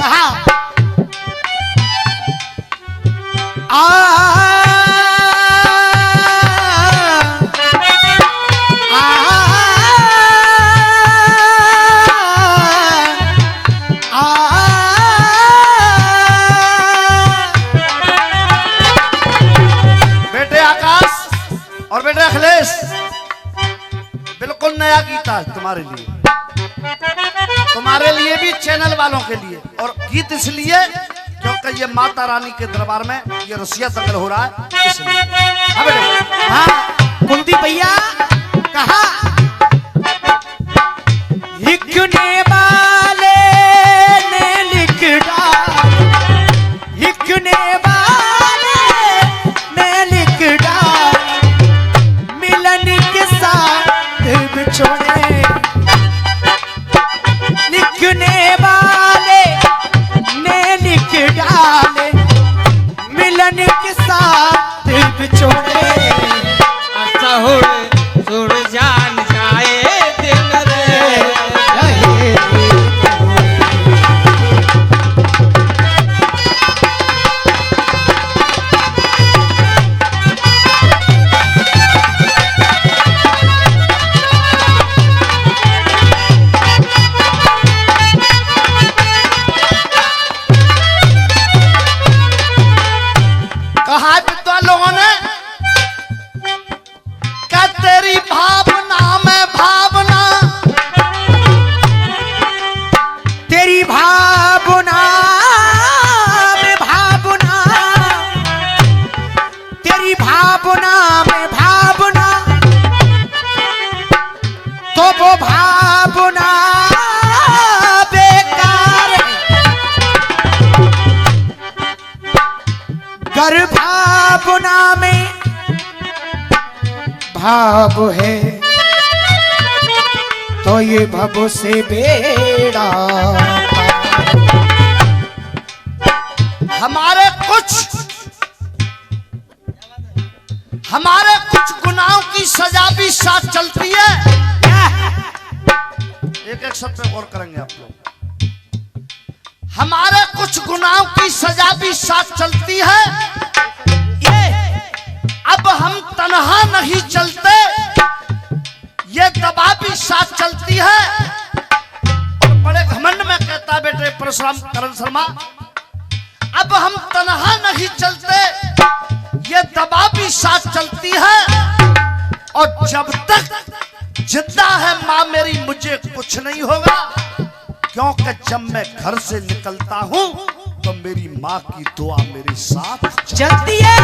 कहा बेटे आकाश और बेटे अखिलेश, बिल्कुल नया गीत है तुम्हारे लिए, तुम्हारे लिए भी, चैनल वालों के लिए। और गीत इसलिए क्योंकि ये माता रानी के दरबार में ये रसिया दंगल हो रहा है, इसलिए। हाँ बेटे। हाँ कुंती भैया कहा लिखने वाले ने लिख डाल, लिखने वाले ने लिख डाल, मिलन के साथ बिछोड़े, लिखने वाले ने लिख डाले, मिलन के साथ बिछोड़े। अच्छा हो सुर जान जाए दिल रे। कहा विद्वान लोगों ने क्या तेरी भावना में भावना, तेरी भावना में भावना, तेरी भावना में भावना, तो वो भावना बेकार है, गर भावना में भाव है तो ये भव से बेड़ा पार। हमारे कुछ गुनाहों की सजा भी साथ चलती है। एक एक शब्द पे गौर करेंगे आप लोग। हमारे कुछ गुनाहों की सजा भी साथ चलती है। अब हम तन्हा नहीं चलते, ये दबा भी साथ चलती है। और बड़े घमंड में कहता है बेटे परशुराम करण शर्मा, अब हम तन्हा नहीं चलते, ये दबा भी साथ चलती है। और जब तक जिंदा है माँ मेरी मुझे कुछ नहीं होगा, क्योंकि जब मैं घर से निकलता हूँ तो मेरी माँ की दुआ मेरे साथ चलती है।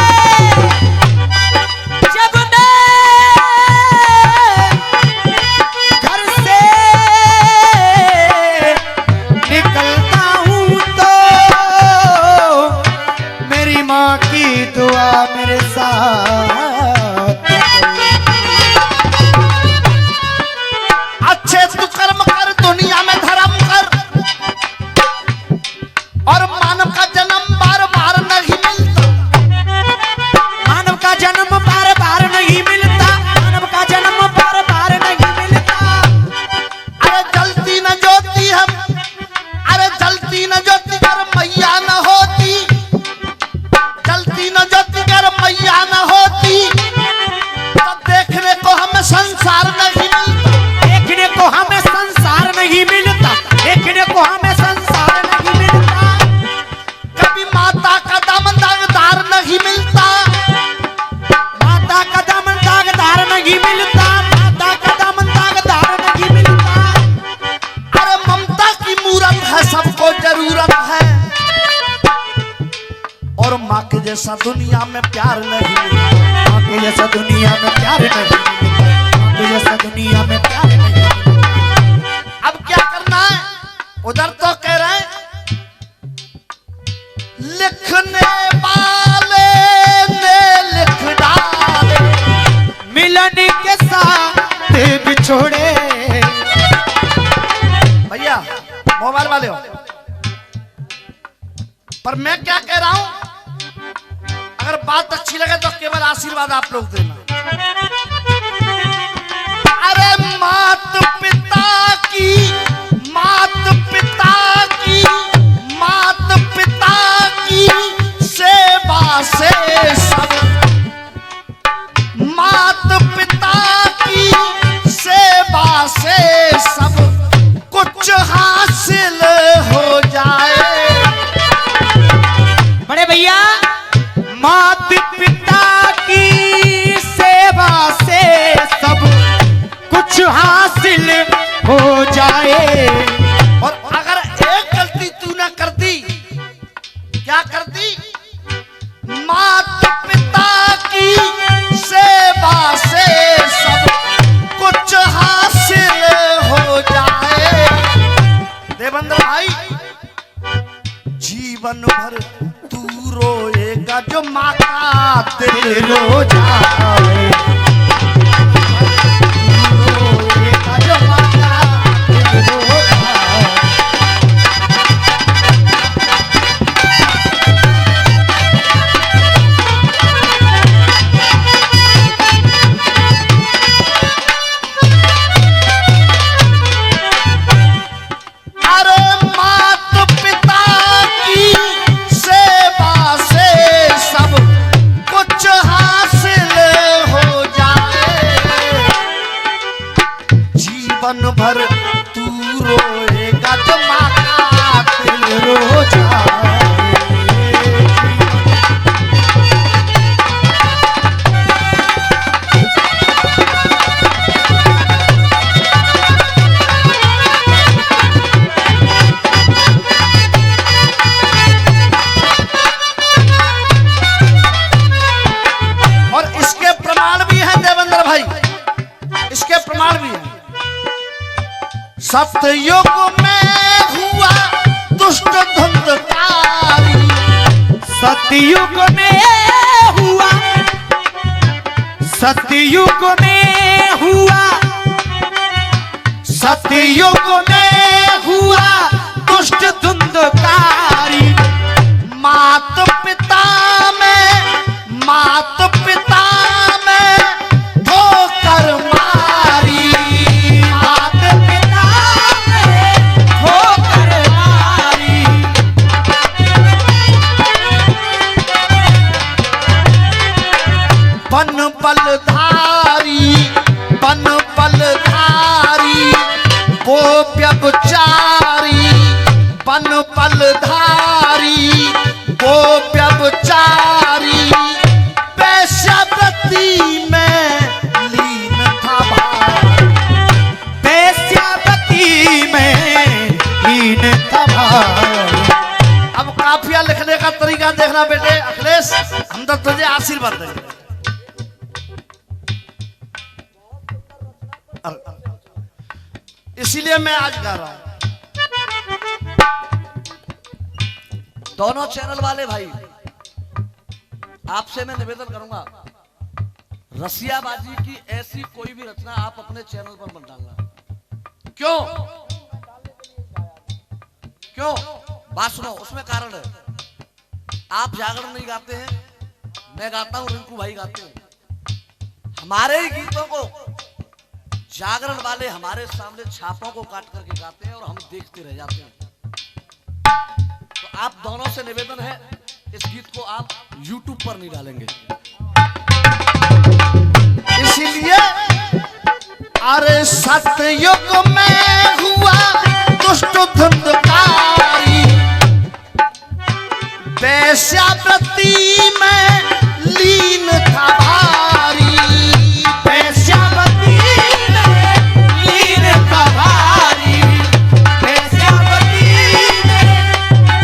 जब मैं घर से निकलता हूँ तो मेरी माँ की दुआ मेरे साथ। अच्छे तू कर्म कर, दुनिया में धर्म कर, और मानव का जन्म बार बार नहीं मिलता। मानव का जन्म बार बार नहीं मिलता, मानव का जन्म बार बार नहीं मिलता। अरे जलती न ज्योति हम, अरे जलती न ज्योति कर मैया न होती, जलती न ज्योति कर मैया न होती, तब देखने को हमें संसार नहीं मिलता। देखने को हमें संसार नहीं मिलता, देखने को हमें संसार नहीं मिलता। कभी माता का दम दागदार नहीं मिलता, माता का दम दागदार नहीं मिलता, माता का दम दागदार नहीं मिलता। अरे ममता की मूरत है, सबको जरूरत है, और माँ के जैसा दुनिया में प्यार नहीं मिलता। माँ के जैसा दुनिया में प्यार नहीं मिलता, माँ के जैसा दुनिया में प्यार नहीं मिलता। अब क्या करना है? उधर तो कह रहे हैं लिखने वाले ने लिख डाले, मिलन के साथ बिछोड़े। भैया मोबाइल वाले हो, पर मैं क्या कह रहा हूं, अगर बात अच्छी लगे तो केवल आशीर्वाद आप लोग देना। अरे मात पिता की, मात पिता की, माँ हासिल हो जाए। और अगर एक गलती तू ना करती, क्या करती? माता पिता की सेवा से सब कुछ हासिल हो जाए। देवेंद्र भाई, जीवन भर तू रोएगा जो माँ का दिल रो जाए। रोएगा जो माँ का दिल रो जाए। जीवन भर तू रोएगा जो माँ का दिल रो जाए। और इसके प्रमाण भी हैं देवेंद्र भाई, इसके प्रमाण भी हैं। सतयुग में हुआ दुष्ट धुंधकारी, सतयुग में हुआ, सतयुग में हुआ, सतयुग में हुआ दुष्ट धुंधकारी। मात पिता में, मात पिता में ठोकर मारी। मात पिता में ठोकर मारी। बन बलधारी, बन बलधारी वो व्यभिचारी, बन बलधारी वो व्यभिचारी। वेश्यावृत्ति में लीन था भाई, वेश्यावृत्ति में लीन था भाई। अब काफिया लिखने का तरीका देखना बेटे अखिलेश, हम तो तुझे आशीर्वाद देंगे। इसीलिए मैं आज गा रहा हूं। दोनों चैनल वाले भाई, आपसे मैं निवेदन करूंगा, रसियाबाजी की ऐसी कोई भी रचना आप अपने चैनल पर मत डालना। क्यों? क्यों? बात सुनो, उसमें कारण है। आप जागरण नहीं गाते हैं, मैं गाता हूं, रिंकू भाई गाते हैं। हमारे ही गीतों को जागरण वाले हमारे सामने छापों को काट करके गाते हैं और हम देखते रह जाते हैं। तो आप दोनों से निवेदन है, इस गीत को आप YouTube पर नहीं डालेंगे। इसीलिए अरे सतयुग में हुआ दुष्ट धुंधकारी, वेश्यावृत्ति में लीन था भारी। वेश्यावृत्ति में लीन था भारी। वेश्यावृत्ति में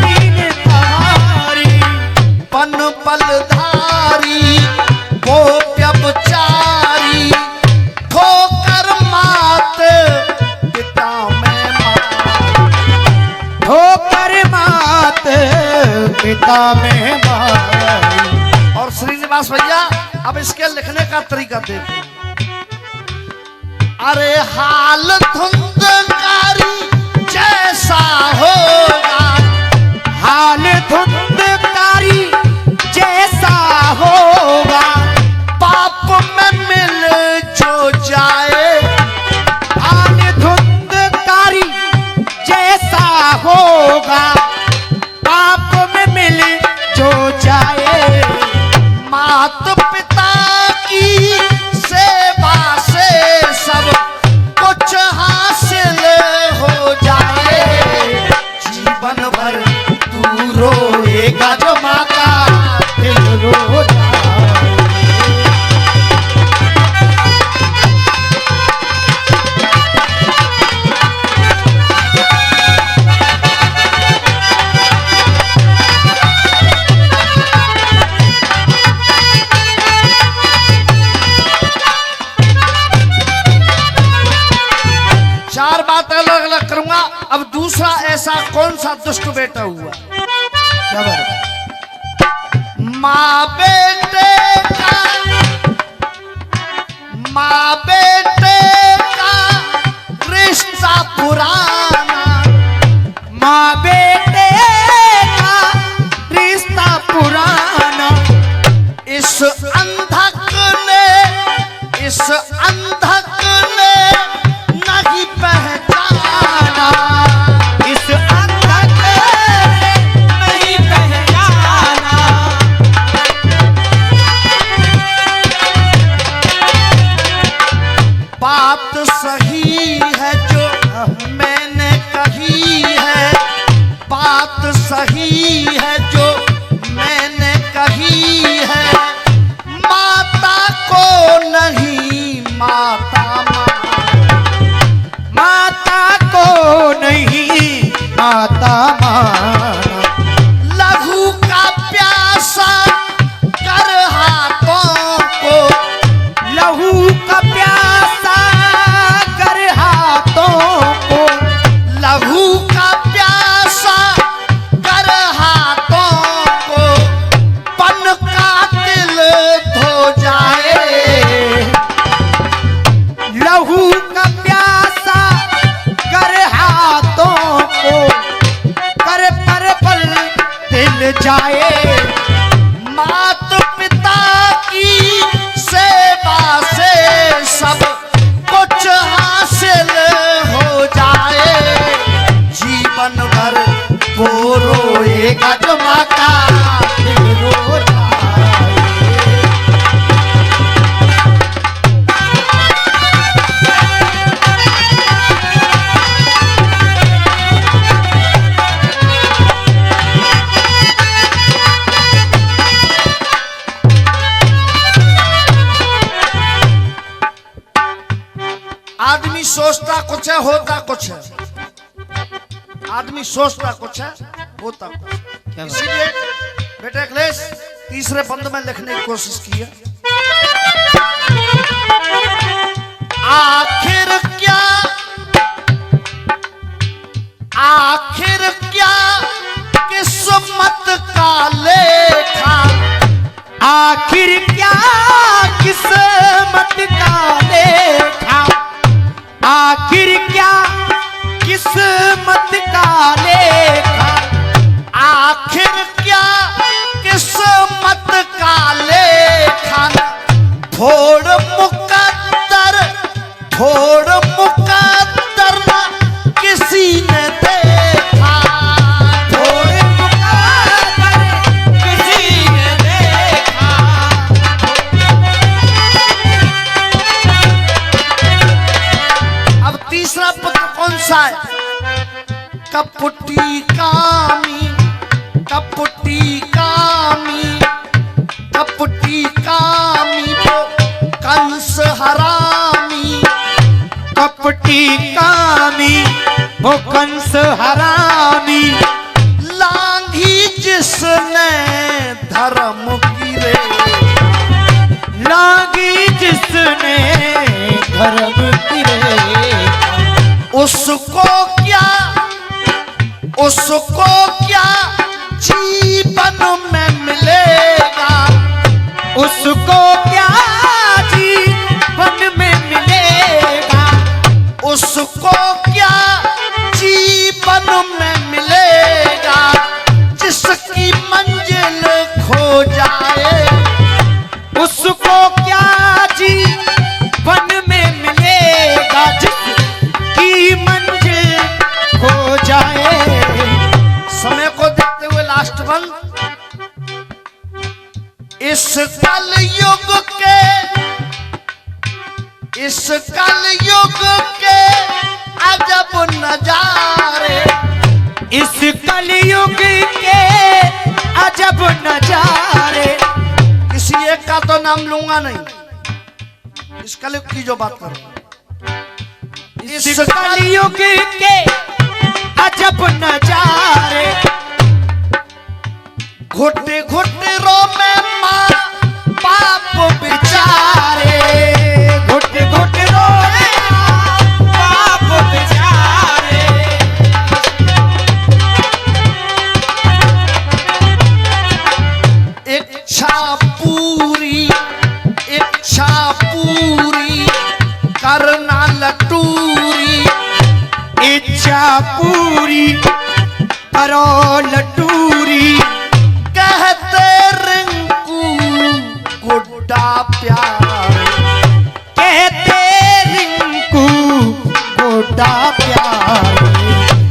लीन था भारी। बन बलधारी वो व्यभिचारी, ठोकर मात पिता में मारी। ठोकर मात पिता में मारी। और श्रीनिवास भैया, अब इसके लिखने का तरीका देखो। अरे हाल धुंधकारी जैसा होगा, हाल धुंधकारी जैसा होगा, पाप में मिल जो जाए। हाल धुंधकारी जैसा होगा, पाप में मिल जो जाए। मात पिता की सेवा से सब कुछ हासिल चार बातें अलग अलग करूंगा। अब दूसरा ऐसा कौन सा दुष्ट बेटा हुआ? क्या बात? माँ बेटे का रिश्ता पुराना, माँ बेटे का रिश्ता पुराना, इस अंधक ने नहीं पहचाना, इस अंधक ने नहीं पहचाना। बात सही है जो मैंने कही है, बात सही है जो मैंने कही है। माता को नहीं माता माता को नहीं माता माना, लहू का प्यासा कर हाथों को, लहू का प्यासा कर हाथों को, लहू का प्यासा कर हाथों को, पन का दिल धो जाए, लहू का प्यासा कर हाथों को, कर पर पल दिल जाए। मात पिता की सेवा से सब कुछ हासिल हो जाए, जीवन भर वो रोएगा जो माँ का दिल रो जाए। आदमी सोचता कुछ है, होता कुछ है। आदमी सोचता कुछ है, होता कुछ है। क्या बात? इसीलिए बेटे अखिलेश तीसरे बंद में लिखने की कोशिश की है। आखिर क्या किस्मत का लेखा, आखिर क्या किस्मत का लेखा, आखिर क्या किस्मत का लेखा, आखिर क्या किस्मत का लेखा। थोड़ मुकद्दर ना किसी ने देखा, थोड़ मुकद्दर किसी ने देखा। अब तीसरा पुत्र कौन सा है? कपटी कामी, कपटी कामी, कपटी कामी वो कंस हरामी, कपटी कामी वो कंस हरामी, लांघी जिसने धर्म की रे, लागी जिसने धर्म की रे, उसको क्या जीवन में मिलेगा, उसको क्या जीवन में मिलेगा, उसको क्या जीवन में मिलेगा, जिसकी मंजिल खो जाए, उसको क्या जीवन में मिलेगा, जिसकी मंजिल खो जाए। समय को देखते हुए लास्ट वन। इस कल युग के अजब नजारे, इस कलयुग के अजब नजारे। किसी एक का तो नाम लूंगा नहीं, इस कलयुग की जो बात करूं। इस कलयुग के अजब नजारे, घुट घुट रो में माँ बाप बेचारे, घुट घुट रोए बाप बेचारे। इच्छा पूरी करो लटूरी। कहते रिंकू गुड्डा प्यार, कहते रिंकू गोडा प्यार।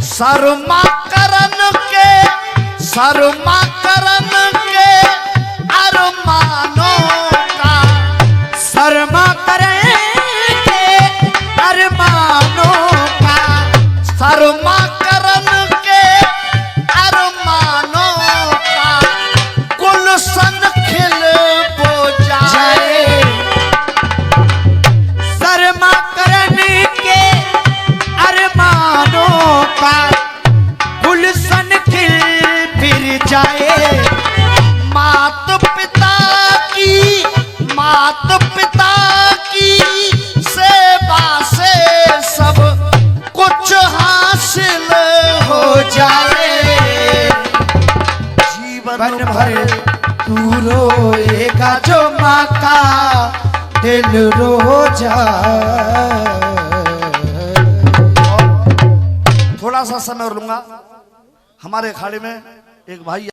शर्मा करन के अरमानों का, शर्मा करेंगे अरमानों का। शर्मा करन के अरमानों का गुलशन खिल बो जाए। शर्मा करने के अरमानों का गुलशन खिल फिर जाए। मात पिता की सेवा से सब कुछ हासिल हो जाए। बन भर तू रोएगा जो माँ का दिल रो जाए। थोड़ा सा समय और लूंगा। हमारे अखाड़े में एक भाई